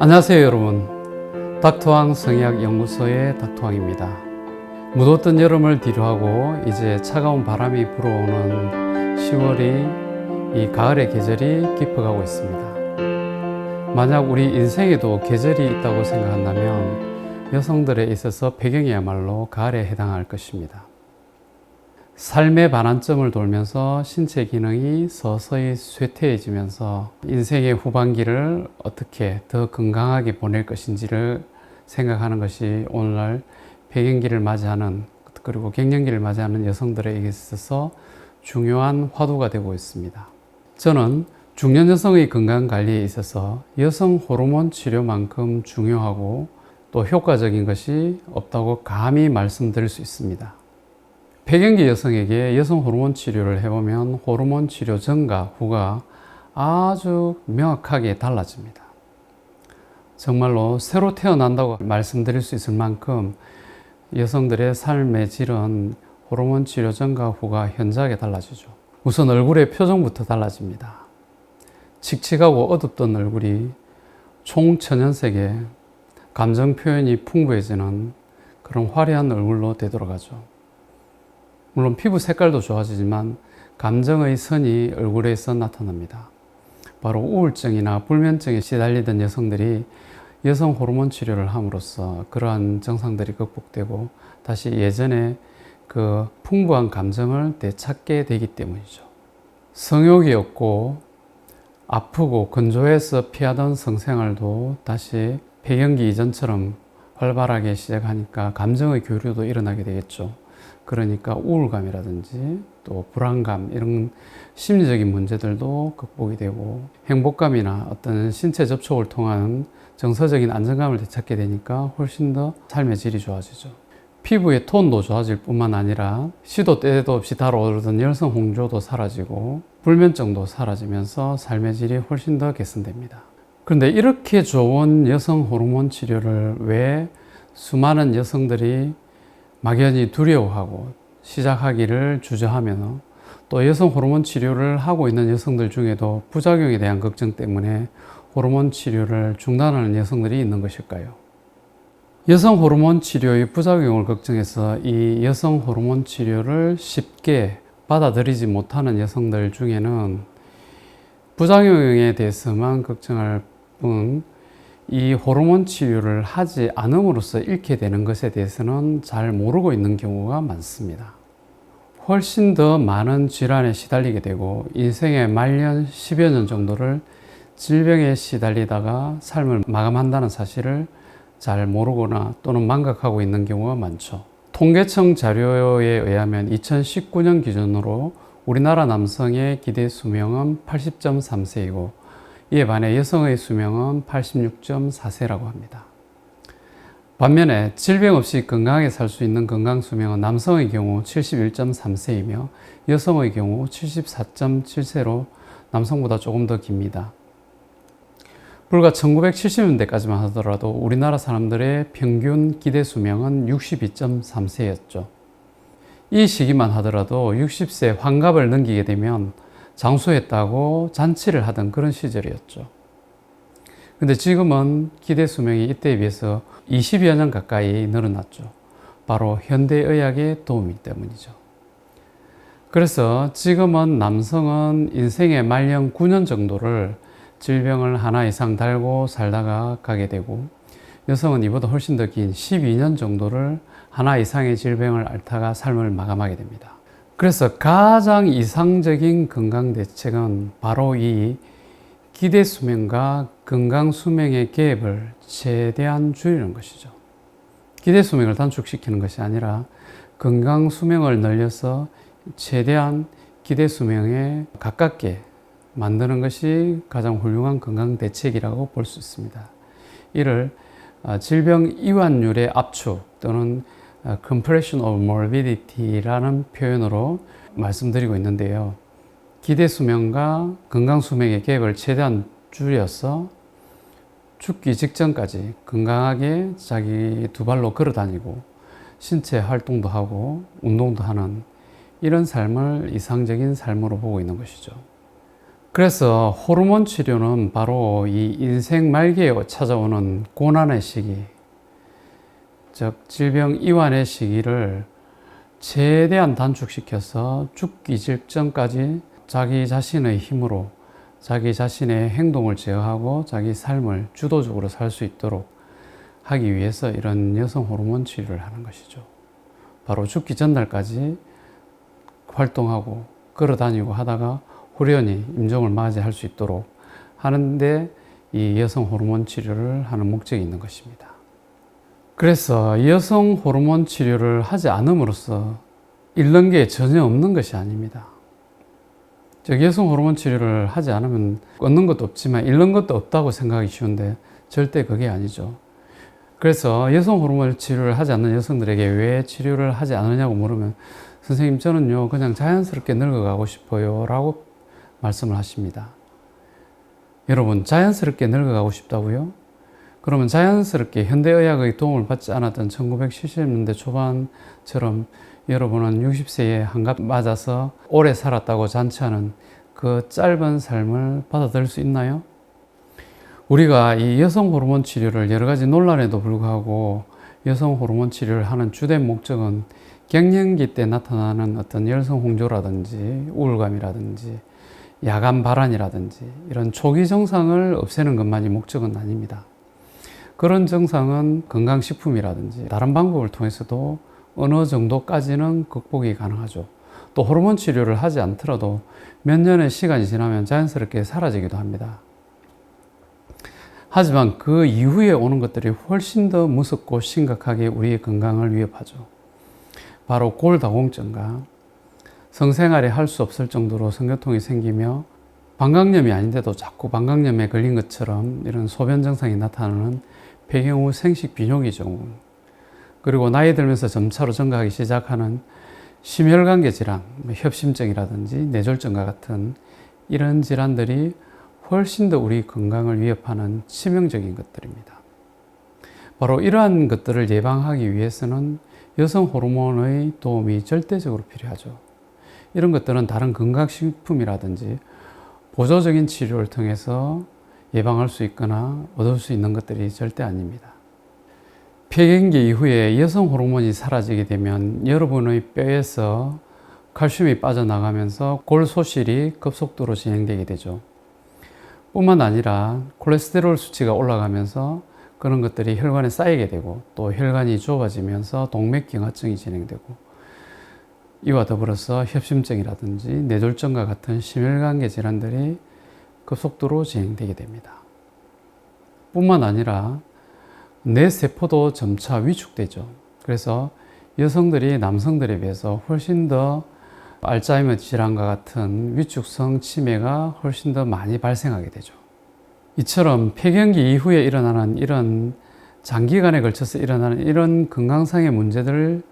안녕하세요 여러분, 닥터왕 성의학연구소의 닥터왕입니다. 무더웠던 여름을 뒤로하고 이제 차가운 바람이 불어오는 10월이 이 가을의 계절이 깊어가고 있습니다. 만약 우리 인생에도 계절이 있다고 생각한다면 여성들에 있어서 배경이야말로 가을에 해당할 것입니다. 삶의 반환점을 돌면서 신체 기능이 서서히 쇠퇴해지면서 인생의 후반기를 어떻게 더 건강하게 보낼 것인지를 생각하는 것이 오늘날 폐경기를 맞이하는 그리고 갱년기를 맞이하는 여성들에게 있어서 중요한 화두가 되고 있습니다. 저는 중년 여성의 건강 관리에 있어서 여성 호르몬 치료만큼 중요하고 또 효과적인 것이 없다고 감히 말씀드릴 수 있습니다. 폐경기 여성에게 여성 호르몬 치료를 해보면 호르몬 치료 전과 후가 아주 명확하게 달라집니다. 정말로 새로 태어난다고 말씀드릴 수 있을 만큼 여성들의 삶의 질은 호르몬 치료 전과 후가 현저하게 달라지죠. 우선 얼굴의 표정부터 달라집니다. 칙칙하고 어둡던 얼굴이 총천연색의 감정 표현이 풍부해지는 그런 화려한 얼굴로 되돌아가죠. 물론 피부 색깔도 좋아지지만 감정의 선이 얼굴에서 나타납니다. 바로 우울증이나 불면증에 시달리던 여성들이 여성 호르몬 치료를 함으로써 그러한 증상들이 극복되고 다시 예전의 그 풍부한 감정을 되찾게 되기 때문이죠. 성욕이 없고 아프고 건조해서 피하던 성생활도 다시 폐경기 이전처럼 활발하게 시작하니까 감정의 교류도 일어나게 되겠죠. 그러니까 우울감이라든지 또 불안감 이런 심리적인 문제들도 극복이 되고 행복감이나 어떤 신체 접촉을 통한 정서적인 안정감을 되찾게 되니까 훨씬 더 삶의 질이 좋아지죠. 피부의 톤도 좋아질 뿐만 아니라 시도 때도 없이 달아오르던 열성 홍조도 사라지고 불면증도 사라지면서 삶의 질이 훨씬 더 개선됩니다. 그런데 이렇게 좋은 여성 호르몬 치료를 왜 수많은 여성들이 막연히 두려워하고 시작하기를 주저하며 또 여성 호르몬 치료를 하고 있는 여성들 중에도 부작용에 대한 걱정 때문에 호르몬 치료를 중단하는 여성들이 있는 것일까요? 여성 호르몬 치료의 부작용을 걱정해서 이 여성 호르몬 치료를 쉽게 받아들이지 못하는 여성들 중에는 부작용에 대해서만 걱정할 뿐 이 호르몬 치료를 하지 않음으로써 잃게 되는 것에 대해서는 잘 모르고 있는 경우가 많습니다. 훨씬 더 많은 질환에 시달리게 되고 인생의 말년 10여 년 정도를 질병에 시달리다가 삶을 마감한다는 사실을 잘 모르거나 또는 망각하고 있는 경우가 많죠. 통계청 자료에 의하면 2019년 기준으로 우리나라 남성의 기대 수명은 80.3세이고 이에 반해 여성의 수명은 86.4세라고 합니다. 반면에 질병 없이 건강하게 살 수 있는 건강 수명은 남성의 경우 71.3세이며 여성의 경우 74.7세로 남성보다 조금 더 깁니다. 불과 1970년대까지만 하더라도 우리나라 사람들의 평균 기대 수명은 62.3세였죠. 이 시기만 하더라도 60세 환갑을 넘기게 되면 장수했다고 잔치를 하던 그런 시절이었죠. 근데 지금은 기대 수명이 이때에 비해서 20여 년 가까이 늘어났죠. 바로 현대의학의 도움 때문이죠. 그래서 지금은 남성은 인생의 말년 9년 정도를 질병을 하나 이상 달고 살다가 가게 되고 여성은 이보다 훨씬 더 긴 12년 정도를 하나 이상의 질병을 앓다가 삶을 마감하게 됩니다. 그래서 가장 이상적인 건강 대책은 바로 이 기대 수명과 건강 수명의 갭을 최대한 줄이는 것이죠. 기대 수명을 단축시키는 것이 아니라 건강 수명을 늘려서 최대한 기대 수명에 가깝게 만드는 것이 가장 훌륭한 건강 대책이라고 볼 수 있습니다. 이를 질병 이완율의 압축 또는 compression of morbidity라는 표현으로 말씀드리고 있는데요. 기대 수명과 건강 수명의 갭을 최대한 줄여서 죽기 직전까지 건강하게 자기 두 발로 걸어 다니고 신체 활동도 하고 운동도 하는 이런 삶을 이상적인 삶으로 보고 있는 것이죠. 그래서 호르몬 치료는 바로 이 인생 말기에 찾아오는 고난의 시기, 즉 질병 이완의 시기를 최대한 단축시켜서 죽기 직전까지 자기 자신의 힘으로 자기 자신의 행동을 제어하고 자기 삶을 주도적으로 살 수 있도록 하기 위해서 이런 여성 호르몬 치료를 하는 것이죠. 바로 죽기 전날까지 활동하고 걸어다니고 하다가 후련히 임종을 맞이할 수 있도록 하는데 이 여성 호르몬 치료를 하는 목적이 있는 것입니다. 그래서 여성 호르몬 치료를 하지 않음으로써 잃는 게 전혀 없는 것이 아닙니다. 즉 여성 호르몬 치료를 하지 않으면 얻는 것도 없지만 잃는 것도 없다고 생각하기 쉬운데 절대 그게 아니죠. 그래서 여성 호르몬 치료를 하지 않는 여성들에게 왜 치료를 하지 않느냐고 물으면 선생님 저는요 그냥 자연스럽게 늙어가고 싶어요 라고 말씀을 하십니다. 여러분 자연스럽게 늙어가고 싶다고요? 그러면 자연스럽게 현대의학의 도움을 받지 않았던 1970년대 초반처럼 여러분은 60세에 한갑 맞아서 오래 살았다고 잔치하는 그 짧은 삶을 받아들일 수 있나요? 우리가 이 여성 호르몬 치료를 여러 가지 논란에도 불구하고 여성 호르몬 치료를 하는 주된 목적은 갱년기 때 나타나는 어떤 열성 홍조라든지 우울감이라든지 야간 발한이라든지 이런 초기 증상을 없애는 것만이 목적은 아닙니다. 그런 증상은 건강식품이라든지 다른 방법을 통해서도 어느 정도까지는 극복이 가능하죠. 또 호르몬 치료를 하지 않더라도 몇 년의 시간이 지나면 자연스럽게 사라지기도 합니다. 하지만 그 이후에 오는 것들이 훨씬 더 무섭고 심각하게 우리의 건강을 위협하죠. 바로 골다공증과 성생활에 할 수 없을 정도로 성교통이 생기며 방광염이 아닌데도 자꾸 방광염에 걸린 것처럼 이런 소변 증상이 나타나는 폐경 후 생식 비뇨기 증후, 그리고 나이 들면서 점차로 증가하기 시작하는 심혈관계 질환, 협심증이라든지 뇌졸중과 같은 이런 질환들이 훨씬 더 우리 건강을 위협하는 치명적인 것들입니다. 바로 이러한 것들을 예방하기 위해서는 여성 호르몬의 도움이 절대적으로 필요하죠. 이런 것들은 다른 건강식품이라든지 보조적인 치료를 통해서 예방할 수 있거나 얻을 수 있는 것들이 절대 아닙니다. 폐경기 이후에 여성 호르몬이 사라지게 되면 여러분의 뼈에서 칼슘이 빠져나가면서 골 소실이 급속도로 진행되게 되죠. 뿐만 아니라 콜레스테롤 수치가 올라가면서 그런 것들이 혈관에 쌓이게 되고 또 혈관이 좁아지면서 동맥경화증이 진행되고 이와 더불어서 협심증이라든지 뇌졸중과 같은 심혈관계 질환들이 급속도로 진행되게 됩니다. 뿐만 아니라 뇌세포도 점차 위축되죠. 그래서 여성들이 남성들에 비해서 훨씬 더 알츠하이머 질환과 같은 위축성 치매가 훨씬 더 많이 발생하게 되죠. 이처럼 폐경기 이후에 일어나는 이런 장기간에 걸쳐서 일어나는 이런 건강상의 문제들을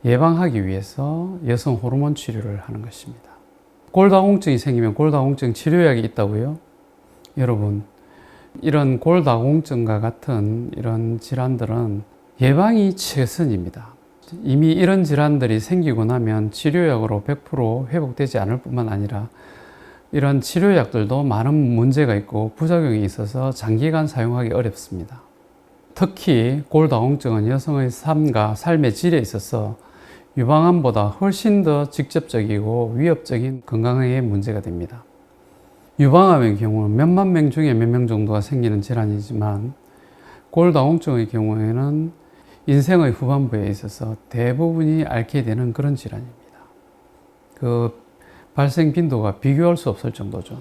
예방하기 위해서 여성 호르몬 치료를 하는 것입니다. 골다공증이 생기면 골다공증 치료약이 있다고요? 여러분, 이런 골다공증과 같은 이런 질환들은 예방이 최선입니다. 이미 이런 질환들이 생기고 나면 치료약으로 100% 회복되지 않을 뿐만 아니라 이런 치료약들도 많은 문제가 있고 부작용이 있어서 장기간 사용하기 어렵습니다. 특히 골다공증은 여성의 삶과 삶의 질에 있어서 유방암보다 훨씬 더 직접적이고 위협적인 건강에 문제가 됩니다. 유방암의 경우는 몇만 명 중에 몇 명 정도가 생기는 질환이지만 골다공증의 경우에는 인생의 후반부에 있어서 대부분이 앓게 되는 그런 질환입니다. 그 발생 빈도가 비교할 수 없을 정도죠.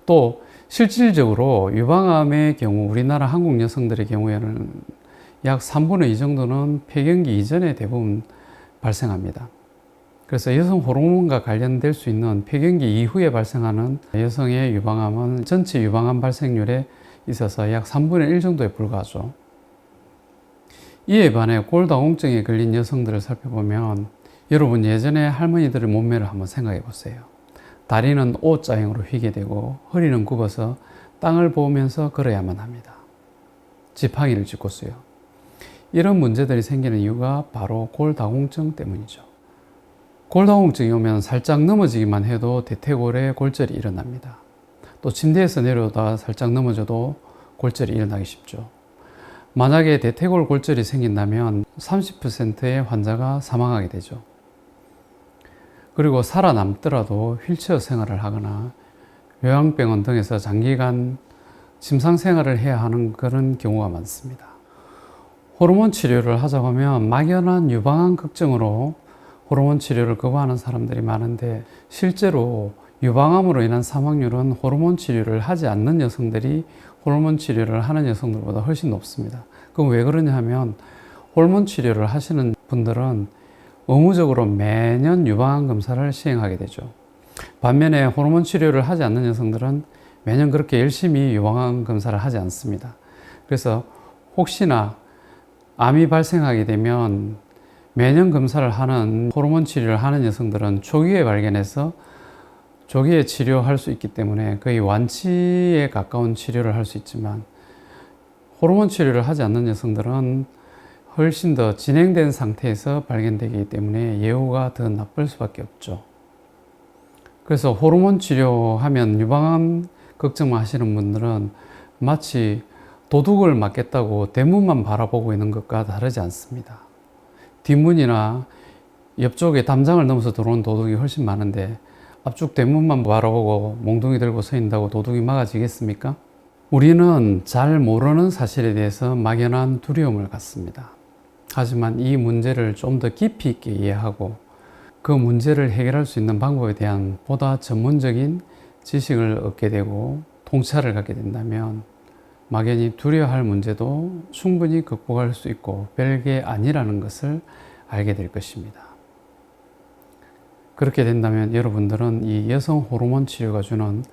또 실질적으로 유방암의 경우 우리나라 한국 여성들의 경우에는 약 3분의 2 정도는 폐경기 이전에 대부분 발생합니다. 그래서 여성 호르몬과 관련될 수 있는 폐경기 이후에 발생하는 여성의 유방암은 전체 유방암 발생률에 있어서 약 3분의 1 정도에 불과하죠. 이에 반해 골다공증에 걸린 여성들을 살펴보면 여러분 예전에 할머니들의 몸매를 한번 생각해 보세요. 다리는 O자형으로 휘게 되고 허리는 굽어서 땅을 보면서 걸어야만 합니다. 지팡이를 짚고서요. 이런 문제들이 생기는 이유가 바로 골다공증 때문이죠. 골다공증이 오면 살짝 넘어지기만 해도 대퇴골에 골절이 일어납니다. 또 침대에서 내려오다가 살짝 넘어져도 골절이 일어나기 쉽죠. 만약에 대퇴골 골절이 생긴다면 30%의 환자가 사망하게 되죠. 그리고 살아남더라도 휠체어 생활을 하거나 요양병원 등에서 장기간 침상 생활을 해야 하는 그런 경우가 많습니다. 호르몬 치료를 하자고 하면 막연한 유방암 걱정으로 호르몬 치료를 거부하는 사람들이 많은데, 실제로 유방암으로 인한 사망률은 호르몬 치료를 하지 않는 여성들이 호르몬 치료를 하는 여성들보다 훨씬 높습니다. 그럼 왜 그러냐 하면, 호르몬 치료를 하시는 분들은 의무적으로 매년 유방암 검사를 시행하게 되죠. 반면에 호르몬 치료를 하지 않는 여성들은 매년 그렇게 열심히 유방암 검사를 하지 않습니다. 그래서 혹시나 암이 발생하게 되면 매년 검사를 하는 호르몬 치료를 하는 여성들은 초기에 발견해서 조기에 치료할 수 있기 때문에 거의 완치에 가까운 치료를 할 수 있지만, 호르몬 치료를 하지 않는 여성들은 훨씬 더 진행된 상태에서 발견되기 때문에 예후가 더 나쁠 수밖에 없죠. 그래서 호르몬 치료하면 유방암 걱정만 하시는 분들은 마치 도둑을 맞겠다고 대문만 바라보고 있는 것과 다르지 않습니다. 뒷문이나 옆쪽에 담장을 넘어서 들어온 도둑이 훨씬 많은데, 앞쪽 대문만 바라보고 몽둥이 들고 서 있다고 도둑이 막아지겠습니까? 우리는 잘 모르는 사실에 대해서 막연한 두려움을 갖습니다. 하지만 이 문제를 좀 더 깊이 있게 이해하고 그 문제를 해결할 수 있는 방법에 대한 보다 전문적인 지식을 얻게 되고 통찰을 갖게 된다면, 막연히 두려워할 문제도 충분히 극복할 수 있고 별게 아니라는 것을 알게 될 것입니다. 그렇게 된다면 여러분들은 이 여성 호르몬 치료가 주는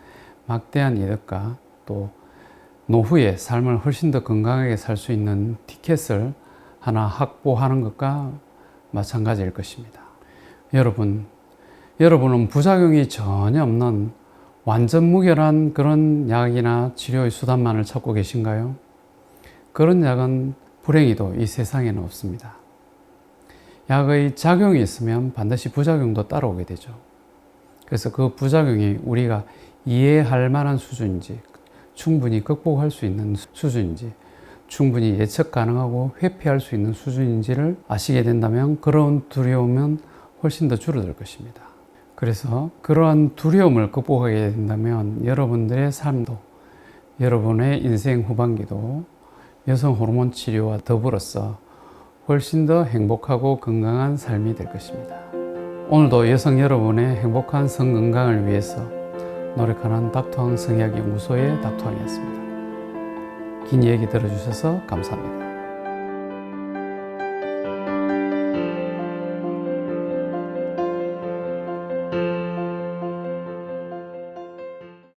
막대한 이득과 또 노후의 삶을 훨씬 더 건강하게 살 수 있는 티켓을 하나 확보하는 것과 마찬가지일 것입니다. 여러분은 부작용이 전혀 없는 완전 무결한 그런 약이나 치료의 수단만을 찾고 계신가요? 그런 약은 불행히도 이 세상에는 없습니다. 약의 작용이 있으면 반드시 부작용도 따라오게 되죠. 그래서 그 부작용이 우리가 이해할 만한 수준인지, 충분히 극복할 수 있는 수준인지, 충분히 예측 가능하고 회피할 수 있는 수준인지를 아시게 된다면 그런 두려움은 훨씬 더 줄어들 것입니다. 그래서 그러한 두려움을 극복하게 된다면 여러분들의 삶도, 여러분의 인생 후반기도 여성 호르몬 치료와 더불어서 훨씬 더 행복하고 건강한 삶이 될 것입니다. 오늘도 여성 여러분의 행복한 성 건강을 위해서 노력하는 닥터왕 성의학연구소의 닥터왕이었습니다. 긴 얘기 들어주셔서 감사합니다.